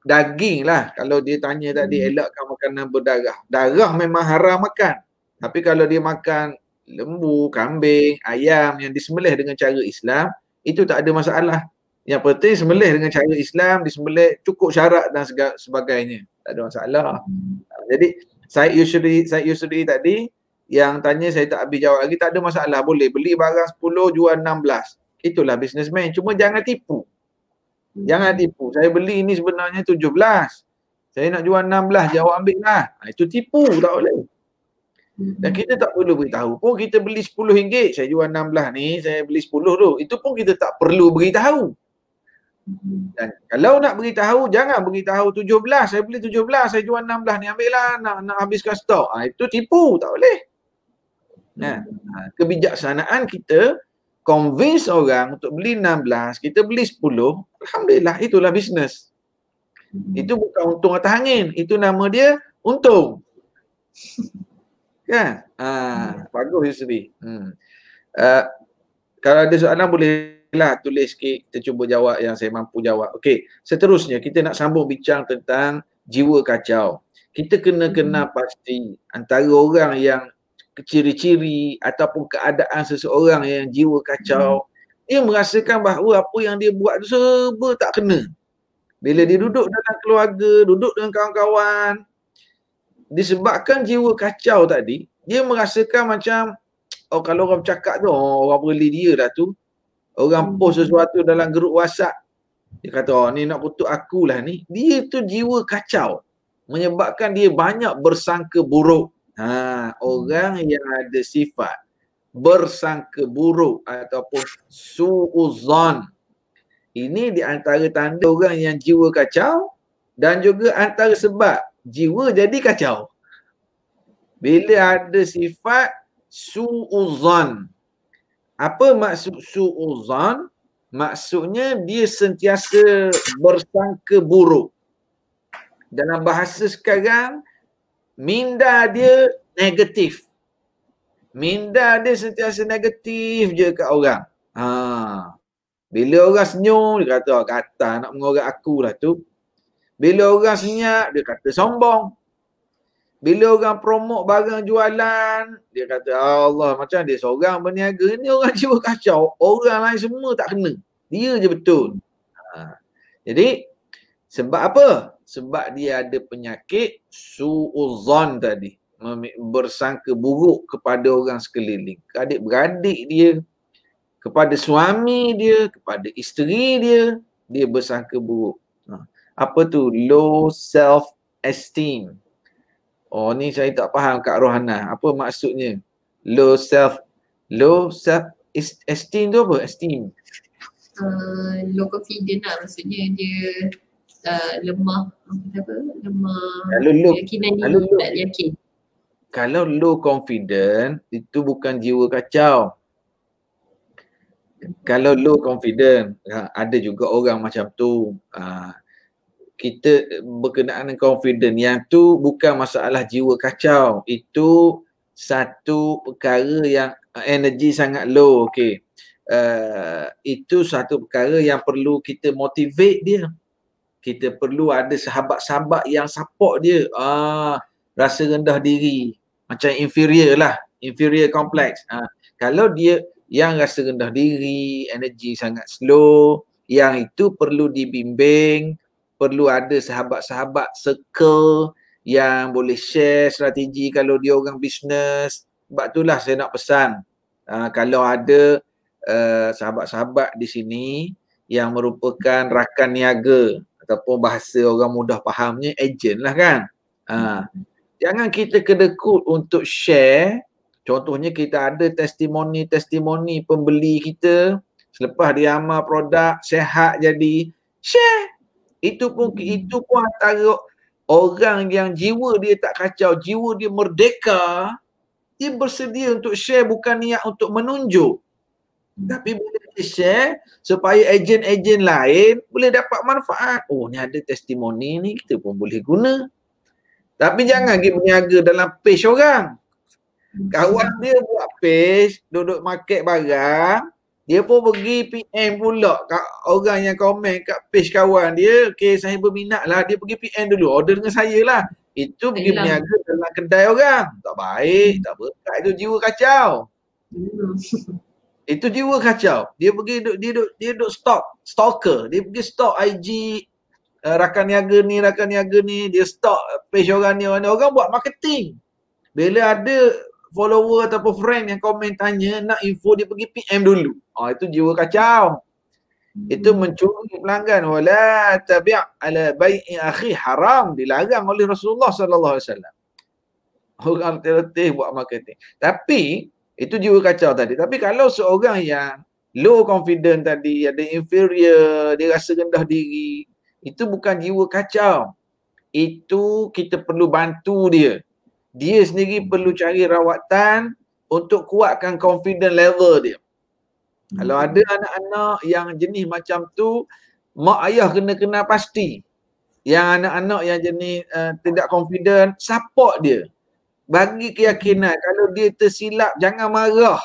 daging lah. Kalau dia tanya tadi elakkan makanan berdarah. Darah memang haram makan. Tapi kalau dia makan lembu, kambing, ayam yang disembelih dengan cara Islam, itu tak ada masalah. Yang penting sembelih dengan cara Islam, disembelih cukup syarat dan sebagainya. Tak ada masalah. Jadi Syed Yusri tadi yang tanya saya tak habis jawab lagi, tak ada masalah. Boleh beli barang 10 jual 16. Itulah businessman. Cuma jangan tipu. Jangan tipu. Saya beli ni sebenarnya 17. Saya nak jual 16, jawab ambil lah. Itu tipu, tak boleh. Dan kita tak perlu beritahu pun kita beli RM10, saya jual 16 ni, saya beli 10 tu. Itu pun kita tak perlu beritahu. Dan kalau nak beritahu, jangan beritahu 17, saya beli 17, saya jual 16 ni, ambil lah, nak habiskan stok. Itu tipu, tak boleh. Kebijaksanaan kita convince orang untuk beli 16, kita beli 10, alhamdulillah, itulah bisnes. Itu bukan untung atas angin, itu nama dia untung. Kan? Bagus Yusri. Kalau ada soalan bolehlah tulis sikit, kita cuba jawab yang saya mampu jawab. Okey, seterusnya kita nak sambung bincang tentang jiwa kacau. Kita kena kenal pasti antara orang yang ciri-ciri ataupun keadaan seseorang yang jiwa kacau, dia merasakan bahawa apa yang dia buat tu serba tak kena. Bila dia duduk dalam keluarga, duduk dengan kawan-kawan, disebabkan jiwa kacau tadi, dia merasakan macam kalau orang bercakap tu, orang beli dia dah tu. Orang post sesuatu dalam grup WhatsApp, dia kata, ni nak kutuk akulah ni. Dia tu jiwa kacau, menyebabkan dia banyak bersangka buruk. Orang yang ada sifat bersangka buruk ataupun su'uzan, ini di antara tanda orang yang jiwa kacau dan juga antara sebab jiwa jadi kacau. Bila ada sifat su'uzan. Apa maksud su'uzan? Maksudnya dia sentiasa bersangka buruk. Dalam bahasa sekarang, minda dia negatif. Minda dia sentiasa negatif je kat orang. Bila orang senyum, dia kata nak mengorak aku lah tu. Bila orang senyap, dia kata sombong. Bila orang promote barang jualan, dia kata Allah, macam dia seorang berniaga. Ni orang jiwa kacau. Orang lain semua tak kena. Dia je betul. Jadi, sebab apa? Sebab dia ada penyakit su'uzan tadi. Bersangka buruk kepada orang sekeliling. Adik-beradik dia, kepada suami dia, kepada isteri dia, dia bersangka buruk. Apa tu? Low self-esteem. Ni saya tak faham Kak Rohana. Apa maksudnya? Low self-esteem tu apa? Esteem. Low confident lah. Maksudnya dia lemah. Lemah keyakinan diri, tak yakin. Kalau low confident, itu bukan jiwa kacau. Kalau low confident, ada juga orang macam tu. Kita berkenaan dengan confident, yang tu bukan masalah jiwa kacau. Itu satu perkara yang energi sangat low. Okey. Itu satu perkara yang perlu kita motivate dia. Kita perlu ada sahabat-sahabat yang support dia. Rasa rendah diri, macam inferior lah, inferior complex. Kalau dia yang rasa rendah diri, energi sangat slow, yang itu perlu dibimbing, perlu ada sahabat-sahabat circle yang boleh share strategi kalau dia orang bisnes. Sebab itulah saya nak pesan, kalau ada sahabat-sahabat di sini yang merupakan rakan niaga ataupun bahasa orang mudah fahamnya agent lah kan. Jangan kita kedekut untuk share. Contohnya kita ada testimoni pembeli kita, selepas dia amal produk, sihat jadi, share. Itu pun antara orang yang jiwa dia tak kacau, jiwa dia merdeka, dia bersedia untuk share, bukan niat untuk menunjuk. Tapi bila dia share supaya ejen-ejen lain boleh dapat manfaat. Oh, ni ada testimoni ni, kita pun boleh guna. Tapi jangan pergi berniaga dalam page orang. Kawan dia buat page, duduk market barang, dia pun pergi PM pula kat orang yang komen kat page kawan dia. Okay, saya berminat lah. Dia pergi PM dulu, order dengan saya lah. Itu pergi berniaga dalam kedai orang. Tak baik, tak berkat. Itu jiwa kacau. Itu jiwa kacau. Dia pergi duduk stalker. Dia pergi stalk IG rakan niaga ni, dia stalk page orang ni. Orang buat marketing. Bila ada follower ataupun friend yang komen tanya nak info, dia pergi PM dulu. Itu jiwa kacau. Itu mencuri pelanggan. Wala tabi' ala bai'i akhi, haram, dilarang oleh Rasulullah sallallahu alaihi wasallam. Orang letih buat marketing. Tapi itu jiwa kacau tadi. Tapi kalau seorang yang low confident tadi, ada inferior, dia rasa rendah diri, itu bukan jiwa kacau. Itu kita perlu bantu dia. Dia sendiri perlu cari rawatan untuk kuatkan confident level dia. Kalau ada anak-anak yang jenis macam tu, mak ayah kena kenal pasti. Yang anak-anak yang jenis tidak confident, support dia. Bagi keyakinan. Kalau dia tersilap, jangan marah.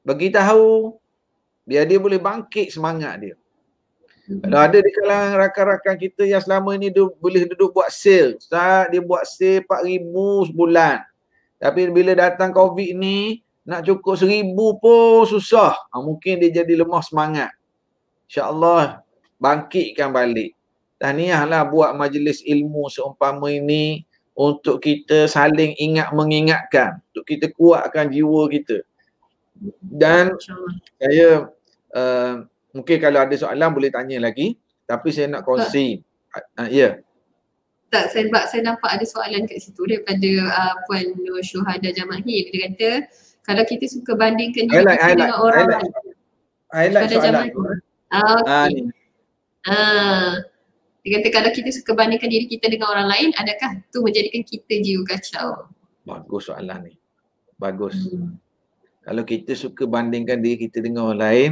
Bagi tahu, biar dia boleh bangkit semangat dia. Kalau ada di kalangan rakan-rakan kita yang selama ni boleh duduk buat sale. Ustaz, dia buat sale 4,000 sebulan. Tapi bila datang COVID ni, nak cukup 1,000 pun susah. Mungkin dia jadi lemah semangat. InsyaAllah bangkitkan balik. Tahniahlah buat majlis ilmu seumpama ini untuk kita saling mengingatkan. Untuk kita kuatkan jiwa kita. Dan saya mungkin kalau ada soalan boleh tanya lagi. Tapi saya nak kongsi. Ya. Tak, saya nampak ada soalan kat situ daripada Puan Nur Syuhada Jamahir. Dia kata, kalau kita suka bandingkan diri kita dengan orang lain. Highlight soalan tu. Okay. Dia kata kalau kita suka bandingkan diri kita dengan orang lain, adakah tu menjadikan kita jiwa kacau? Bagus soalan ni. Bagus. Kalau kita suka bandingkan diri kita dengan orang lain,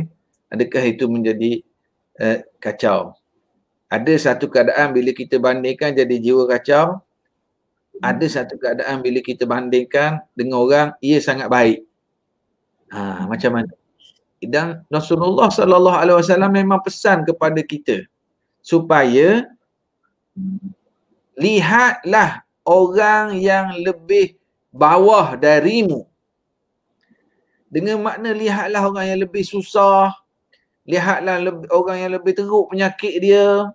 adakah itu menjadi kacau? Ada satu keadaan bila kita bandingkan jadi jiwa kacau. Ada satu keadaan bila kita bandingkan dengan orang, ia sangat baik. Macam mana? Dan Rasulullah sallallahu alaihi wasallam memang pesan kepada kita supaya lihatlah orang yang lebih bawah darimu. Dengan makna lihatlah orang yang lebih susah, lihatlah orang yang lebih teruk penyakit dia.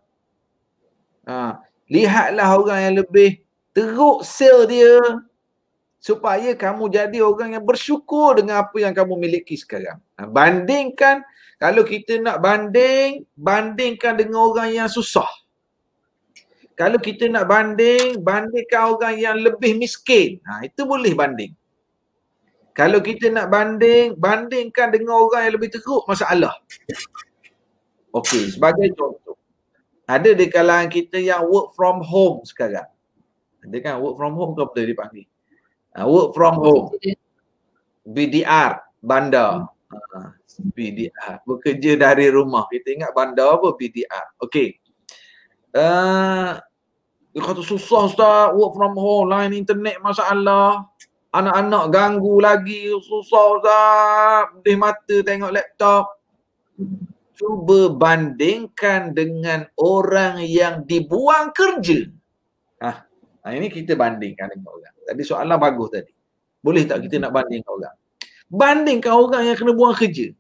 Lihatlah orang yang lebih teruk sel dia, supaya kamu jadi orang yang bersyukur dengan apa yang kamu miliki sekarang. Bandingkan, kalau kita nak bandingkan dengan orang yang susah. Kalau kita nak bandingkan orang yang lebih miskin. Itu boleh banding. Kalau kita nak bandingkan dengan orang yang lebih teruk masalah. Okey, sebagai contoh. Ada di kalangan kita yang work from home sekarang. Ada kan work from home ke apa dia panggil? Work from home. BDR, bandar. BDR, bekerja dari rumah. Kita ingat bandar apa? BDR. Okey. Dia kata susah Ustaz, work from home, line internet masalah. Anak-anak ganggu lagi, susah Ustaz. Pedih mata tengok laptop. Cuba bandingkan dengan orang yang dibuang kerja. Ini kita bandingkan dengan orang. Tadi soalan bagus tadi. Boleh tak kita nak bandingkan orang? Bandingkan orang yang kena buang kerja.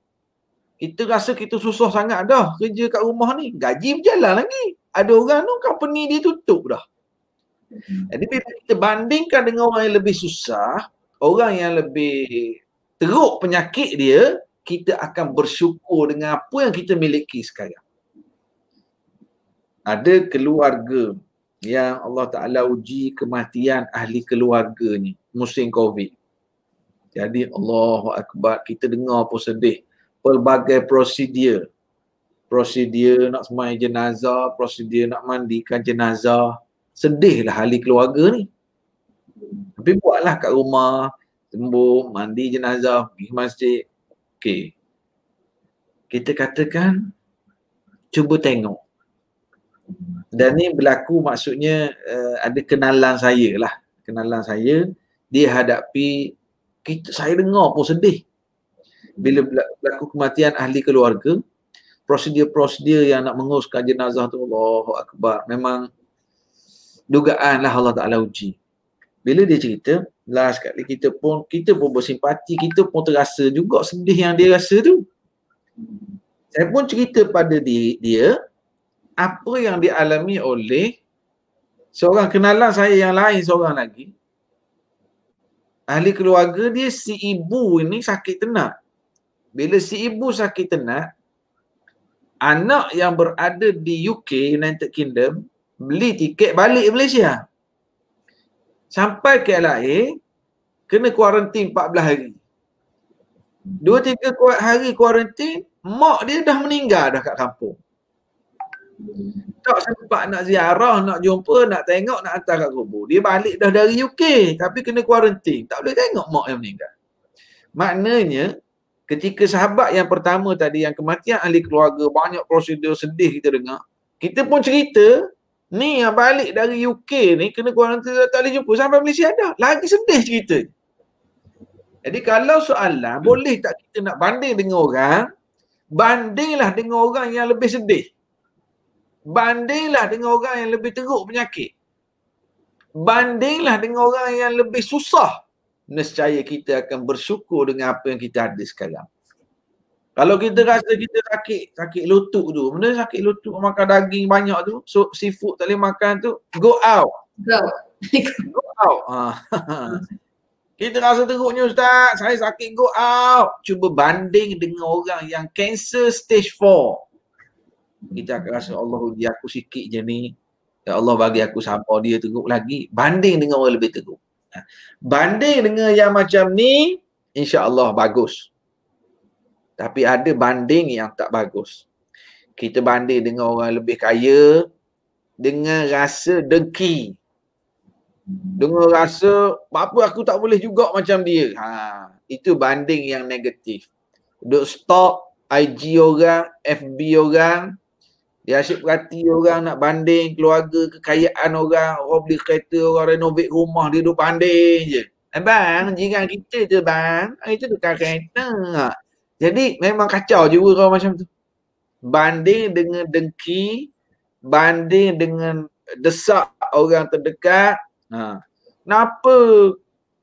Kita rasa kita susah sangat dah kerja kat rumah ni. Gaji berjalan lagi. Ada orang tu company dia tutup dah. Jadi bila kita bandingkan dengan orang yang lebih susah, orang yang lebih teruk penyakit dia, kita akan bersyukur dengan apa yang kita miliki sekarang. Ada keluarga yang Allah Ta'ala uji kematian ahli keluarga ni musim Covid. Jadi Allahu Akbar, kita dengar pun sedih. Pelbagai prosedur nak semai jenazah, prosedur nak mandikan jenazah. Sedihlah ahli keluarga ni. Tapi buatlah kat rumah, sembuh, mandi jenazah, pergi masjid. Okey. Kita katakan, cuba tengok. Dan ni berlaku maksudnya ada kenalan saya lah. Kenalan saya, dia hadapi, saya dengar pun sedih. Bila berlaku kematian ahli keluarga, prosedur-prosedur yang nak menguruskan jenazah tu, Allahu Akbar. Memang dugaan lah Allah Ta'ala uji. Bila dia cerita, last kali kita pun bersimpati, kita pun terasa juga sedih yang dia rasa tu. Saya pun cerita pada dia apa yang dialami oleh seorang kenalan saya yang lain, seorang lagi. Ahli keluarga dia, si ibu ini sakit tenat. Bila si ibu sakit tenat, anak yang berada di UK, United Kingdom, beli tiket balik Malaysia. Sampai ke LA, kena kuarantin 14 hari. 2-3 hari kuarantin, mak dia dah meninggal dah kat kampung. Tak sempat nak ziarah, nak jumpa, nak tengok, nak hantar kat kubur. Dia balik dah dari UK, tapi kena kuarantin. Tak boleh tengok mak yang meninggal. Maknanya, ketika sahabat yang pertama tadi, yang kematian ahli keluarga, banyak prosedur sedih kita dengar. Kita pun cerita, ni yang balik dari UK ni, kena kuarantin, tak boleh jumpa. Sampai Malaysia dah. Lagi sedih cerita. Jadi kalau soalan, boleh tak kita nak banding dengan orang, bandinglah dengan orang yang lebih sedih. Bandinglah dengan orang yang lebih teruk penyakit. Bandinglah dengan orang yang lebih susah. Nescaya kita akan bersyukur dengan apa yang kita ada sekarang. Kalau kita rasa kita sakit lutut tu, benda sakit lutut, makan daging banyak tu, so seafood tak boleh makan tu, go out. Go out. Kita rasa teruknya, Ustaz, saya sakit, go out. Cuba banding dengan orang yang cancer stage 4. Kita akan rasa, Allah uji aku sikit je ni, ya Allah bagi aku sabar, dia teruk lagi. Banding dengan orang lebih teruk. Banding dengan yang macam ni, insya-Allah bagus. Tapi ada banding yang tak bagus. Kita banding dengan orang lebih kaya dengan rasa dengki. Dengan rasa, apa aku tak boleh juga macam dia. Itu banding yang negatif. Duk stalk IG orang, FB orang, dia asyik perhati orang nak banding keluarga, kekayaan orang beli kereta, orang renovate rumah, dia duk banding je. Bang, jiran kita tu bang, itu tukar kereta. Jadi memang kacau jiwa orang macam tu. Banding dengan dengki, banding dengan desak orang terdekat. Kenapa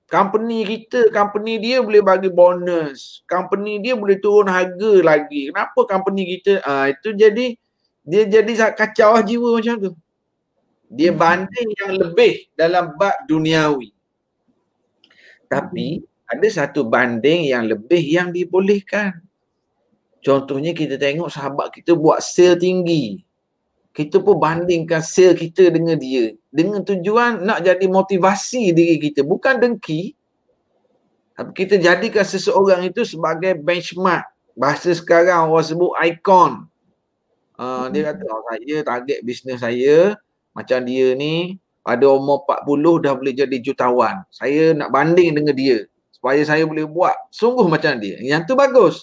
company kita, company dia boleh bagi bonus, company dia boleh turun harga lagi, kenapa company kita, itu jadi dia jadi kacau jiwa macam tu. Dia banding yang lebih dalam bab duniawi. Tapi ada satu banding yang lebih yang dibolehkan. Contohnya kita tengok sahabat kita buat sale tinggi. Kita pun bandingkan sale kita dengan dia. Dengan tujuan nak jadi motivasi diri kita. Bukan dengki. Tapi kita jadikan seseorang itu sebagai benchmark. Bahasa sekarang orang sebut ikon. Dia kata, saya target bisnes saya macam dia ni, pada umur 40 dah boleh jadi jutawan. Saya nak banding dengan dia supaya saya boleh buat sungguh macam dia. Yang tu bagus.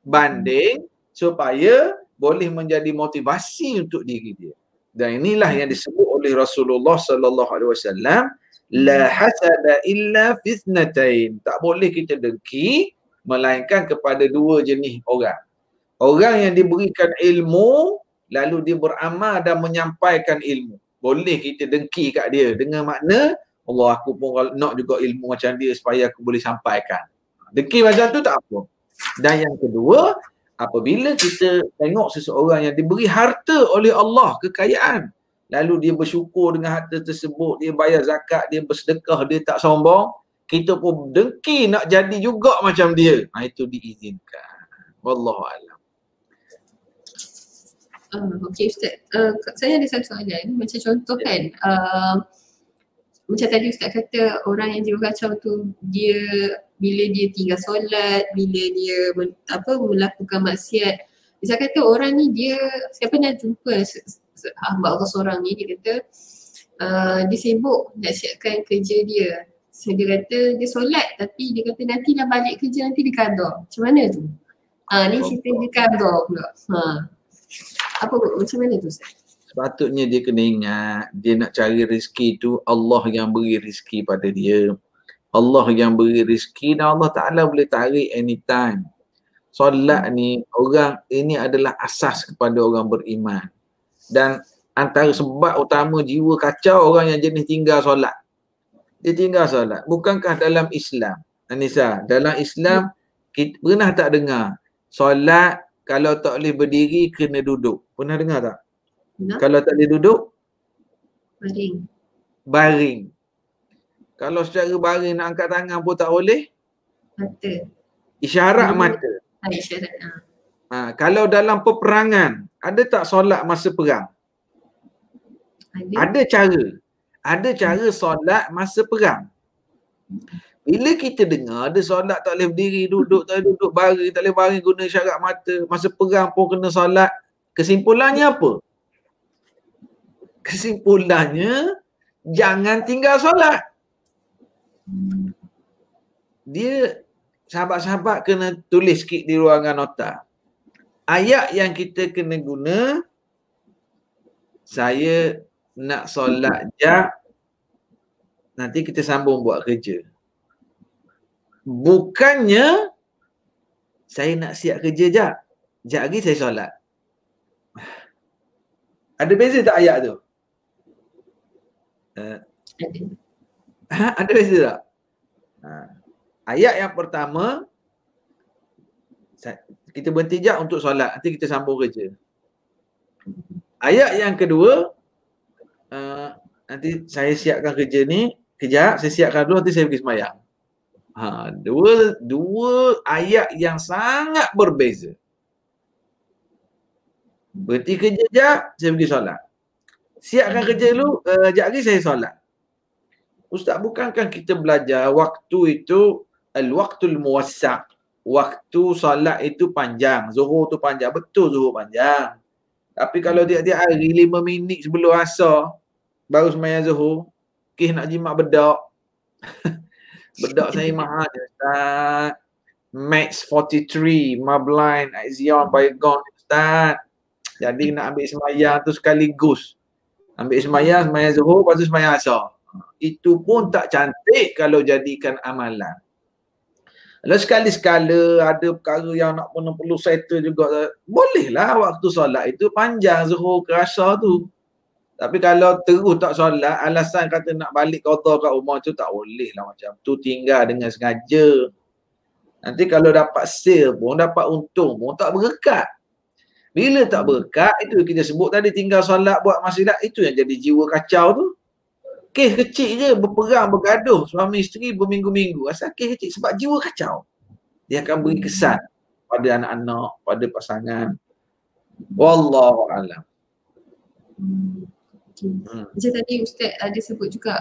Banding supaya boleh menjadi motivasi untuk diri dia. Dan inilah yang disebut oleh Rasulullah sallallahu alaihi wasallam, la hasada illa fitnatain. Tak boleh kita dengki melainkan kepada dua jenis orang. Orang yang diberikan ilmu lalu dia beramal dan menyampaikan ilmu. Boleh kita dengki kat dia dengan makna, Allah aku pun nak juga ilmu macam dia supaya aku boleh sampaikan. Dengki macam tu tak apa. Dan yang kedua, apabila kita tengok seseorang yang diberi harta oleh Allah, kekayaan, lalu dia bersyukur dengan harta tersebut, dia bayar zakat, dia bersedekah, dia tak sombong, kita pun dengki nak jadi juga macam dia. Itu diizinkan. Wallahu a'lam. Okey Ustaz, saya ada satu soalan. Macam contoh kan, macam tadi Ustaz kata orang yang jiwa kacau tu dia bila dia tinggal solat, bila dia melakukan maksiat. Saya kata orang ni saya pernah jumpa hamba Allah seorang ni, dia kata dia sibuk nak siapkan kerja dia. So, dia kata dia solat tapi dia kata nantilah balik kerja nanti dia qada. Macam mana tu? Ni cerita dia qada pula. Macam mana tu Ustaz? Sepatutnya dia kena ingat, dia nak cari rezeki tu Allah yang beri rezeki pada dia. Allah yang beri rezeki dan Allah Ta'ala boleh tarik anytime. Solat ni, ini adalah asas kepada orang beriman. Dan antara sebab utama jiwa kacau orang yang jenis tinggal solat. Dia tinggal solat. Bukankah dalam Islam, Anissa, dalam Islam kita pernah tak dengar solat kalau tak boleh berdiri kena duduk? Pernah dengar tak? Kalau tak boleh duduk? Baring. Kalau secara baring nak angkat tangan pun tak boleh? Mata. Isyarat mata. Isyarat. Kalau dalam peperangan, ada tak solat masa perang? Ada cara. Ada cara solat masa perang. Bila kita dengar ada solat tak boleh berdiri, duduk, tak boleh duduk, baring, tak boleh baring, guna isyarat mata, masa perang pun kena solat. Kesimpulannya apa? Kesimpulannya, jangan tinggal solat. Dia, sahabat-sahabat kena tulis sikit di ruangan nota. Ayat yang kita kena guna, saya nak solat jap, nanti kita sambung buat kerja. Bukannya, saya nak siap kerja jap, jap lagi saya solat. Ada beza tak ayat tu? Ada beza tak? Ayat yang pertama, kita berhenti jap untuk solat, nanti kita sambung kerja. Ayat yang kedua, nanti saya siapkan kerja ni, kejap saya siapkan dulu, nanti saya pergi sembahyang. Dua ayat yang sangat berbeza. Berhenti kerja jap, saya pergi solat. Siapkan kerja dulu, sekejap lagi saya solat. Ustaz, bukankah kita belajar waktu itu al-waqtul muwassa'. Waktu solat itu panjang. Zuhur tu panjang. Betul zuhur panjang. Tapi kalau tiap-tiap hari 5 minit sebelum asar baru sembahyang zuhur, nak jimat bedak. Bedak saya mahal je Ustaz. Max 43, Maybelline, Axion, Baygon Ustaz. Jadi nak ambil sembahyang tu sekaligus. Ambil sembahyang zuhur, lepas tu sembahyang asar. Itu pun tak cantik kalau jadikan amalan. Kalau sekali-sekala ada perkara yang nak perlu settle juga, bolehlah waktu solat itu panjang zuhur ke asar tu. Tapi kalau terus tak solat, alasan kata nak balik qada kat rumah tu, tak boleh lah macam tu. Tinggal dengan sengaja. Nanti kalau dapat sale pun, dapat untung pun tak berkat. Bila tak berkat, itu kita sebut tadi, tinggal solat buat maksiat, itu yang jadi jiwa kacau tu. Kes kecil je, berperang, bergaduh, suami isteri berminggu-minggu. Asal kes kecil, sebab jiwa kacau. Dia akan beri kesan pada anak-anak, pada pasangan. Wallahu a'lam. Macam tadi Ustaz ada sebut juga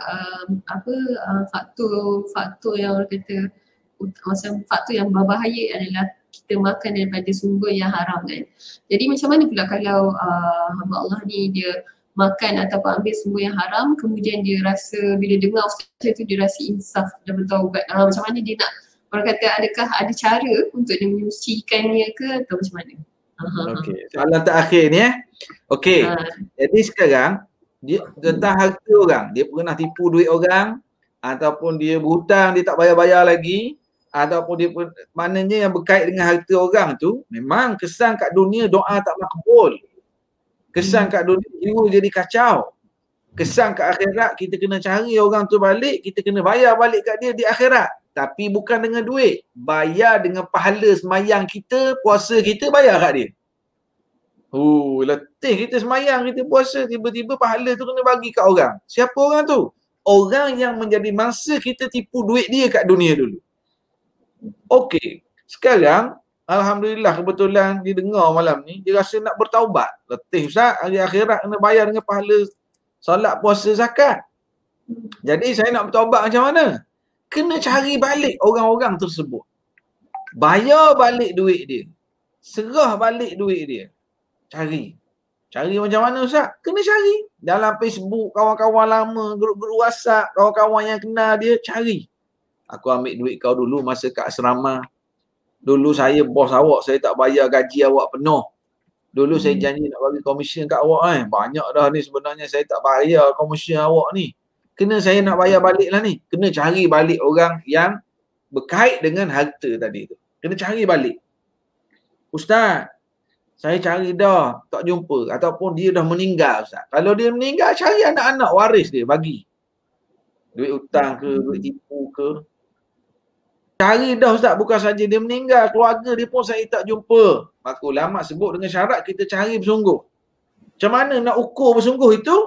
faktor yang orang kata macam faktor yang berbahaya adalah kita makan daripada sumber yang haram kan. Jadi macam mana pula kalau hamba Allah ni dia makan ataupun ambil sumber yang haram, kemudian dia rasa bila dengar Ustaz tu dia rasa insaf dan bertaubat. Macam mana dia nak, orang kata adakah ada cara untuk dia menyucikannya ke atau macam mana? Okey, soalan terakhir ni Okey. Jadi sekarang dia tentang harta orang, dia pernah tipu duit orang ataupun dia berhutang, dia tak bayar-bayar lagi, ataupun dia maknanya yang berkait dengan harta orang tu, memang kesan kat dunia doa tak makbul. Kesan kat dunia jiwa jadi kacau. Kesan kat akhirat kita kena cari orang tu balik, kita kena bayar balik kat dia di akhirat. Tapi bukan dengan duit, bayar dengan pahala semayang kita, puasa kita, bayar kat dia. Letih kita semayang, kita puasa, tiba-tiba pahala tu kena bagi kat orang. Siapa orang tu? Orang yang menjadi mangsa kita tipu duit dia kat dunia dulu. Okey, sekarang Alhamdulillah kebetulan dia dengar malam ni, dia rasa nak bertaubat. Letih Ustaz, hari akhirat kena bayar dengan pahala solat, puasa, zakat. Jadi saya nak bertaubat macam mana? Kena cari balik orang-orang tersebut. Bayar balik duit dia. Serah balik duit dia. Cari. Cari macam mana Ustaz? Kena cari. Dalam Facebook, kawan-kawan lama, grup-grup WhatsApp, kawan-kawan yang kenal dia, cari. Aku ambil duit kau dulu masa kat asrama. Dulu saya bos awak, saya tak bayar gaji awak penuh. Dulu saya janji nak bagi komisen kat awak Banyak dah ni sebenarnya saya tak bayar komisen awak ni. Kena saya nak bayar balik lah ni. Kena cari balik orang yang berkait dengan harta tadi tu. Kena cari balik. Ustaz, saya cari dah, tak jumpa. Ataupun dia dah meninggal Ustaz. Kalau dia meninggal, cari anak-anak waris dia, bagi. Duit hutang ke, duit tipu ke. Cari dah Ustaz, bukan saja dia meninggal, keluarga dia pun saya tak jumpa. Maka ulama sebut dengan syarat kita cari bersungguh. Macam mana nak ukur bersungguh itu?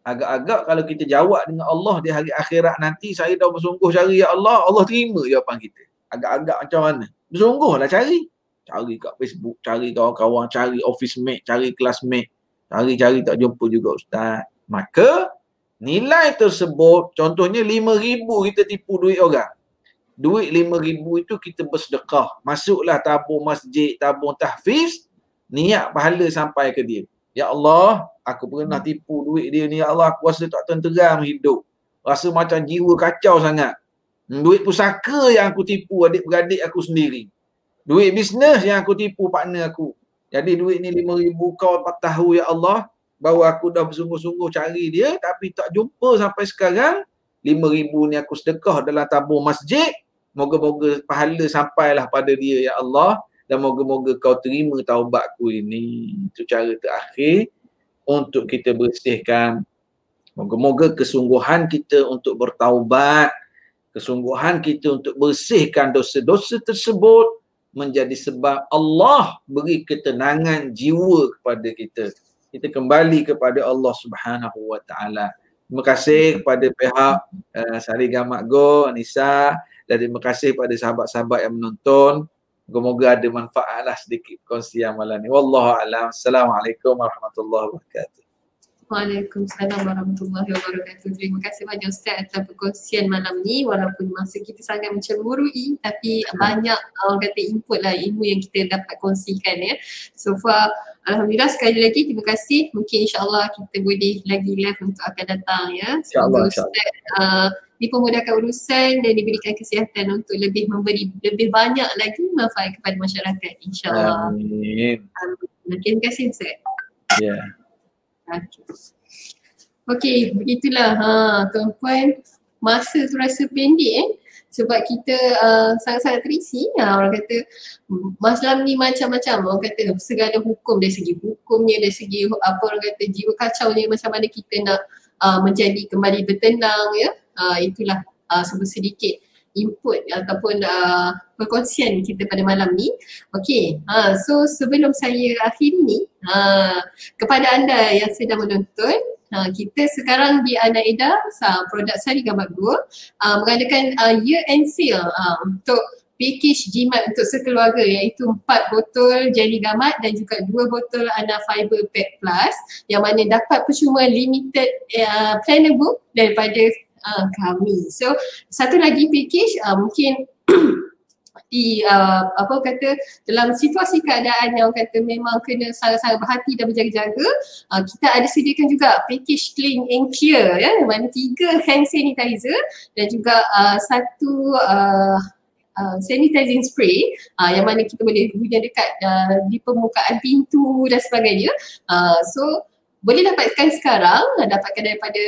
Agak-agak kalau kita jawab dengan Allah di hari akhirat nanti, saya dah bersungguh cari ya Allah, Allah terima jawapan kita. Agak-agak macam mana? Bersungguhlah cari. Cari kat Facebook, cari kawan-kawan, cari office mate, cari classmate. Cari-cari tak jumpa juga Ustaz. Maka nilai tersebut, contohnya 5,000 kita tipu duit orang. Duit 5,000 itu kita bersedekah. Masuklah tabung masjid, tabung tahfiz, niat pahala sampai ke dia. Ya Allah, aku pernah tipu duit dia ni. Ya Allah, aku rasa tak tenteram hidup. Rasa macam jiwa kacau sangat. Duit pusaka yang aku tipu adik-beradik aku sendiri. Duit bisnes yang aku tipu partner aku. Jadi duit ni 5,000 kau tahu ya Allah, bahawa aku dah bersungguh-sungguh cari dia tapi tak jumpa sampai sekarang. 5,000 ni aku sedekah dalam tabung masjid. Moga-moga pahala sampailah pada dia ya Allah, dan moga-moga kau terima taubatku ini. Itu cara terakhir untuk kita bersihkan. Moga-moga kesungguhan kita untuk bertaubat, kesungguhan kita untuk bersihkan dosa-dosa tersebut menjadi sebab Allah beri ketenangan jiwa kepada kita. Kita kembali kepada Allah Subhanahu Wa Taala. Terima kasih kepada pihak Sarigam Mak Go, Nisa, dan terima kasih kepada sahabat-sahabat yang menonton. Moga-moga ada manfaatlah sedikit perkongsian malam ni. Wallahu a'lam. Assalamualaikum warahmatullahi wabarakatuh. Waalaikumsalam warahmatullahi wabarakatuh. Terima kasih banyak Ustaz atas perkongsian malam ni. Walaupun masa kita sangat mencemburui, tapi banyak orang kata input lah ilmu yang kita dapat kongsikan ya. So far, alhamdulillah sekali lagi terima kasih. Mungkin insyaAllah kita boleh lagi live untuk akan datang ya. Semoga Ustaz dipermudahkan urusan dan diberikan kesihatan untuk lebih memberi lebih banyak lagi manfaat kepada masyarakat insyaAllah. Amin. Terima kasih Ustaz. Ya. Okey, begitulah tuan-puan, masa tu rasa pendek sebab kita sangat-sangat terisi. Orang kata masalah ni macam-macam, orang kata segala hukum, dari segi hukumnya, dari segi apa orang kata jiwa kacau ni, macam mana kita nak menjadi kembali bertenang ya. Itulah sedikit input ataupun perkongsian kita pada malam ni. Okey, so sebelum saya akhiri ni, kepada anda yang sedang menonton, kita sekarang di Anaida Produk Sarigam Mak Go mengadakan year end sale untuk package jimat untuk sekeluarga, iaitu 4 botol Jelly Gamat dan juga 2 botol Ana Fiber Pack Plus, yang mana dapat percuma limited planner book daripada kami. So satu lagi package mungkin di apa kata dalam situasi keadaan yang kata memang kena sangat-sangat berhati dan berjaga-jaga, kita ada sediakan juga package clean and clear ya, mana 3 hand sanitizer dan juga 1 sanitizing spray yang mana kita boleh guna dekat di permukaan pintu dan sebagainya. So boleh dapatkan sekarang, dapatkan daripada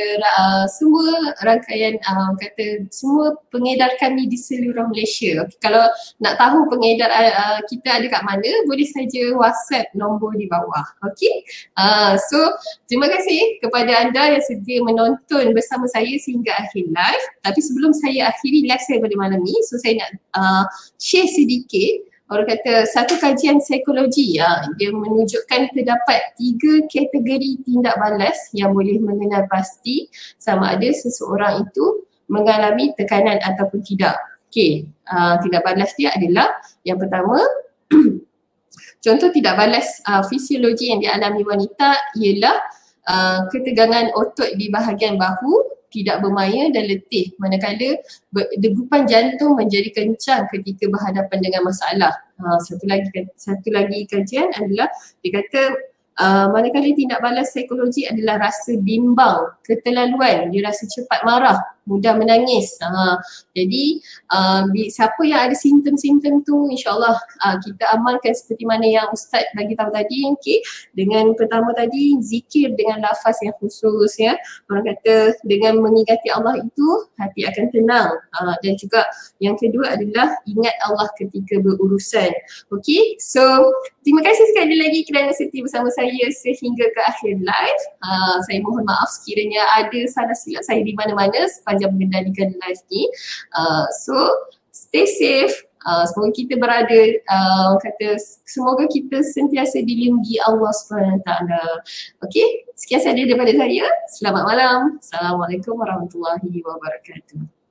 semua rangkaian kata semua pengedar kami di seluruh Malaysia. Okay, kalau nak tahu pengedar kita ada kat mana, boleh saja WhatsApp nombor di bawah. Okey. So terima kasih kepada anda yang sedia menonton bersama saya sehingga akhir live. Tapi sebelum saya akhiri live saya pada malam ni, so saya nak share sedikit. Orang kata satu kajian psikologi dia menunjukkan terdapat 3 kategori tindak balas yang boleh mengenal pasti sama ada seseorang itu mengalami tekanan ataupun tidak. Okey, tindak balas dia adalah yang pertama, Contoh tidak balas fisiologi yang dialami wanita ialah ketegangan otot di bahagian bahu tidak bermaya dan letih, manakala degupan jantung menjadi kencang ketika berhadapan dengan masalah. Satu lagi kajian adalah dia kata manakala tindak balas psikologi adalah rasa bimbang, keterlaluan, dia rasa cepat marah, mudah menangis. Jadi siapa yang ada simptom-simptom tu, insyaAllah kita amalkan seperti mana yang Ustaz bagi tahu tadi. Okay? Dengan pertama tadi zikir dengan lafaz yang khusus ya. Orang kata dengan mengingati Allah itu hati akan tenang. Dan juga yang kedua adalah ingat Allah ketika berurusan. Okay, so terima kasih sekali lagi kerana setia bersama saya sehingga ke akhir live. Saya mohon maaf sekiranya ada salah silap saya di mana-mana sepanjang mengendalikan live ni. So stay safe. Semoga kita berada, semoga kita sentiasa dilindungi Allah SWT. Okay, sekian sahaja daripada saya. Selamat malam. Assalamualaikum warahmatullahi wabarakatuh.